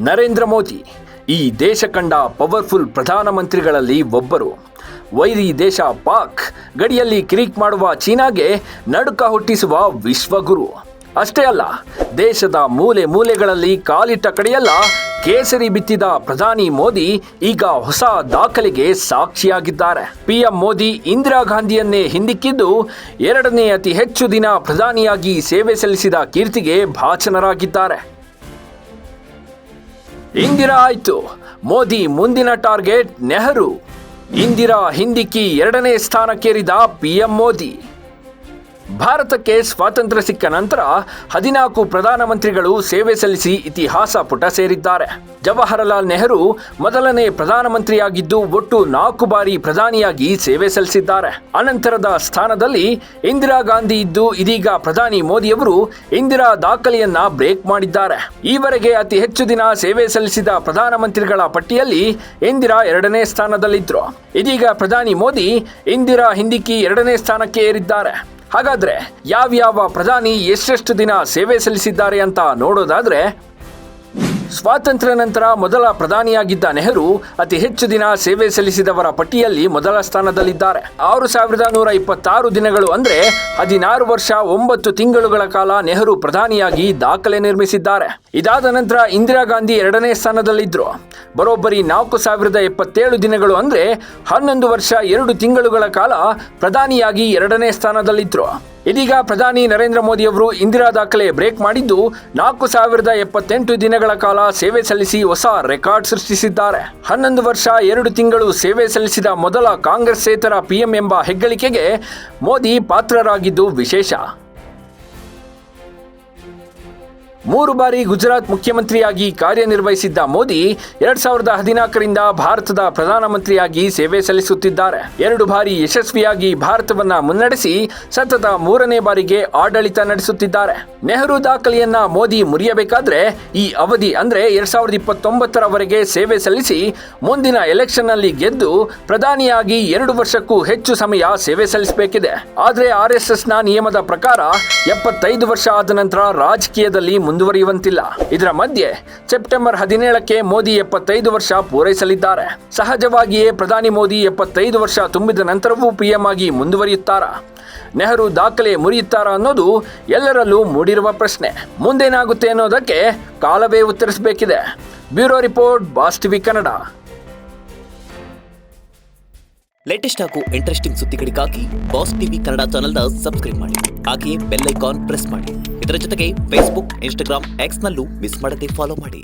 ನರೇಂದ್ರ ಮೋದಿ ಈ ದೇಶ ಕಂಡ ಪವರ್ಫುಲ್ ಪ್ರಧಾನಮಂತ್ರಿಗಳಲ್ಲಿ ಒಬ್ಬರು. ವೈರಿ ದೇಶ ಪಾಕ್ ಗಡಿಯಲ್ಲಿ ಕಿರಿಕ್ ಮಾಡುವ ಚೀನಾಗೆ ನಡುಕ ಹುಟ್ಟಿಸುವ ವಿಶ್ವಗುರು. ಅಷ್ಟೇ ಅಲ್ಲ, ದೇಶದ ಮೂಲೆ ಮೂಲೆಗಳಲ್ಲಿ ಕಾಲಿಟ್ಟ ಕಡೆಯೆಲ್ಲ ಕೇಸರಿ ಬಿತ್ತಿದ ಪ್ರಧಾನಿ ಮೋದಿ ಈಗ ಹೊಸ ದಾಖಲೆಗೆ ಸಾಕ್ಷಿಯಾಗಿದ್ದಾರೆ. ಪಿಎಂ ಮೋದಿ ಇಂದಿರಾ ಗಾಂಧಿಯನ್ನೇ ಹಿಂದಿಕ್ಕಿದ್ದು ಎರಡನೇ ಅತಿ ಹೆಚ್ಚು ದಿನ ಪ್ರಧಾನಿಯಾಗಿ ಸೇವೆ ಸಲ್ಲಿಸಿದ ಕೀರ್ತಿಗೆ ಭಾಜನರಾಗಿದ್ದಾರೆ. ಇಂದಿರಾ ಆಯ್ತು, ಮೋದಿ ಮುಂದಿನ ಟಾರ್ಗೆಟ್ ನೆಹರು. ಇಂದಿರಾ ಹಿಂದಿಕ್ಕಿ ಎರಡನೇ ಸ್ಥಾನಕ್ಕೇರಿದ ಪಿಎಂ ಮೋದಿ. ಭಾರತಕ್ಕೆ ಸ್ವಾತಂತ್ರ್ಯ ಸಿಕ್ಕ ನಂತರ 14 ಪ್ರಧಾನಮಂತ್ರಿಗಳು ಸೇವೆ ಸಲ್ಲಿಸಿ ಇತಿಹಾಸ ಪುಟ ಸೇರಿದ್ದಾರೆ. ಜವಾಹರಲಾಲ್ ನೆಹರು ಮೊದಲನೇ ಪ್ರಧಾನಮಂತ್ರಿಯಾಗಿದ್ದು ಒಟ್ಟು 4 ಬಾರಿ ಪ್ರಧಾನಿಯಾಗಿ ಸೇವೆ ಸಲ್ಲಿಸಿದ್ದಾರೆ. ಅನಂತರದ ಸ್ಥಾನದಲ್ಲಿ ಇಂದಿರಾ ಗಾಂಧಿ ಇದ್ದು ಇದೀಗ ಪ್ರಧಾನಿ ಮೋದಿಯವರು ಇಂದಿರಾ ದಾಖಲೆಯನ್ನ ಬ್ರೇಕ್ ಮಾಡಿದ್ದಾರೆ. ಈವರೆಗೆ ಅತಿ ಹೆಚ್ಚು ದಿನ ಸೇವೆ ಸಲ್ಲಿಸಿದ ಪ್ರಧಾನಮಂತ್ರಿಗಳ ಪಟ್ಟಿಯಲ್ಲಿ ಇಂದಿರಾ ಎರಡನೇ ಸ್ಥಾನದಲ್ಲಿದ್ರು. ಇದೀಗ ಪ್ರಧಾನಿ ಮೋದಿ ಇಂದಿರಾ ಹಿಂದಿಕ್ಕಿ ಎರಡನೇ ಸ್ಥಾನಕ್ಕೆ ಏರಿದ್ದಾರೆ. ಹಾಗಾದ್ರೆ ಯಾವ್ಯಾವ ಪ್ರಧಾನಿ ಎಷ್ಟೆಷ್ಟು ದಿನ ಸೇವೆ ಸಲ್ಲಿಸಿದ್ದಾರೆ ಅಂತ ನೋಡೋದಾದ್ರೆ, ಸ್ವಾತಂತ್ರ್ಯ ನಂತರ ಮೊದಲ ಪ್ರಧಾನಿಯಾಗಿದ್ದ ನೆಹರು ಅತಿ ಹೆಚ್ಚು ದಿನ ಸೇವೆ ಸಲ್ಲಿಸಿದವರ ಪಟ್ಟಿಯಲ್ಲಿ ಮೊದಲ ಸ್ಥಾನದಲ್ಲಿದ್ದಾರೆ. 6126 ದಿನಗಳು ಅಂದ್ರೆ 16 ವರ್ಷ 9 ತಿಂಗಳುಗಳ ಕಾಲ ನೆಹರು ಪ್ರಧಾನಿಯಾಗಿ ದಾಖಲೆ ನಿರ್ಮಿಸಿದ್ದಾರೆ. ಇದಾದ ನಂತರ ಇಂದಿರಾ ಗಾಂಧಿ ಎರಡನೇ ಸ್ಥಾನದಲ್ಲಿದ್ರು. ಬರೋಬ್ಬರಿ 4077 ದಿನಗಳು ಅಂದ್ರೆ 11 ವರ್ಷ 2 ತಿಂಗಳುಗಳ ಕಾಲ ಪ್ರಧಾನಿಯಾಗಿ ಎರಡನೇ ಸ್ಥಾನದಲ್ಲಿದ್ರು. ಇದೀಗ ಪ್ರಧಾನಿ ನರೇಂದ್ರ ಮೋದಿ ಅವರು ಇಂದಿರಾ ದಾಖಲೆ ಬ್ರೇಕ್ ಮಾಡಿದ್ದು 4078 ದಿನಗಳ ಕಾಲ ಸೇವೆ ಸಲ್ಲಿಸಿ ಹೊಸ ರೆಕಾರ್ಡ್ ಸೃಷ್ಟಿಸಿದ್ದಾರೆ. 11 ವರ್ಷ 2 ತಿಂಗಳು ಸೇವೆ ಸಲ್ಲಿಸಿದ ಮೊದಲ ಕಾಂಗ್ರೆಸ್ಸೇತರ ಪಿಎಂ ಎಂಬ ಹೆಗ್ಗಳಿಕೆಗೆ ಮೋದಿ ಪಾತ್ರರಾಗಿದ್ದು ವಿಶೇಷ. 3 ಬಾರಿ ಗುಜರಾತ್ ಮುಖ್ಯಮಂತ್ರಿಯಾಗಿ ಕಾರ್ಯನಿರ್ವಹಿಸಿದ್ದ ಮೋದಿ 2014ರಿಂದ ಭಾರತದ ಪ್ರಧಾನಮಂತ್ರಿಯಾಗಿ ಸೇವೆ ಸಲ್ಲಿಸುತ್ತಿದ್ದಾರೆ. 2 ಬಾರಿ ಯಶಸ್ವಿಯಾಗಿ ಭಾರತವನ್ನ ಮುನ್ನಡೆಸಿ ಸತತ 3ನೇ ಬಾರಿಗೆ ಆಡಳಿತ ನಡೆಸುತ್ತಿದ್ದಾರೆ. ನೆಹರು ದಾಖಲೆಯನ್ನ ಮೋದಿ ಮುರಿಯಬೇಕಾದ್ರೆ ಈ ಅವಧಿ ಅಂದ್ರೆ 2029ರವರೆಗೆ ಸೇವೆ ಸಲ್ಲಿಸಿ ಮುಂದಿನ ಎಲೆಕ್ಷನ್ ನಲ್ಲಿ ಗೆದ್ದು ಪ್ರಧಾನಿಯಾಗಿ 2 ವರ್ಷಕ್ಕೂ ಹೆಚ್ಚು ಸಮಯ ಸೇವೆ ಸಲ್ಲಿಸಬೇಕಿದೆ. ಆದ್ರೆ RSSನ ನಿಯಮದ ಪ್ರಕಾರ 75 ವರ್ಷ ಆದ ನಂತರ ರಾಜಕೀಯದಲ್ಲಿ ಮುಂದುವರಿಯುವಂತಿಲ್ಲ. ಇದರ ಮಧ್ಯೆ ಸೆಪ್ಟೆಂಬರ್ 17ಕ್ಕೆ ಮೋದಿ 75 ವರ್ಷ ಪೂರೈಸಲಿದ್ದಾರೆ. ಸಹಜವಾಗಿಯೇ ಪ್ರಧಾನಿ ಮೋದಿ 75 ವರ್ಷ ತುಂಬಿದ ನಂತರವೂ ಪಿಎಂ ಆಗಿ ಮುಂದುವರಿಯುತ್ತಾರಾ? ನೆಹರು ದಾಖಲೆ ಮುರಿಯುತ್ತಾರಾ ಅನ್ನೋದು ಎಲ್ಲರಲ್ಲೂ ಮೂಡಿರುವ ಪ್ರಶ್ನೆ. ಮುಂದೇನಾಗುತ್ತೆ ಅನ್ನೋದಕ್ಕೆ ಕಾಲವೇ ಉತ್ತರಿಸಬೇಕಿದೆ. Bureau report, boss TV Kannada. Latest ಹಾಗೂ ಇಂಟ್ರೆಸ್ಟಿಂಗ್ ಸುದ್ದಿಗಳಿಗಾಗಿ ಬಾಸ್ ಟಿವಿ ಕನ್ನಡ ಚಾನೆಲ್ನ ಸಬ್ಸ್ಕ್ರೈಬ್ ಮಾಡಿ. ಹಾಗೆಯೇ ಬೆಲ್ ಐಕಾನ್ ಪ್ರೆಸ್ ಮಾಡಿ. ಇದರ ಜೊತೆಗೆ ಫೇಸ್ಬುಕ್, ಇನ್ಸ್ಟಾಗ್ರಾಮ್, ಎಕ್ಸ್ನಲ್ಲೂ ಮಿಸ್ ಮಾಡದೆ ಫಾಲೋ ಮಾಡಿ.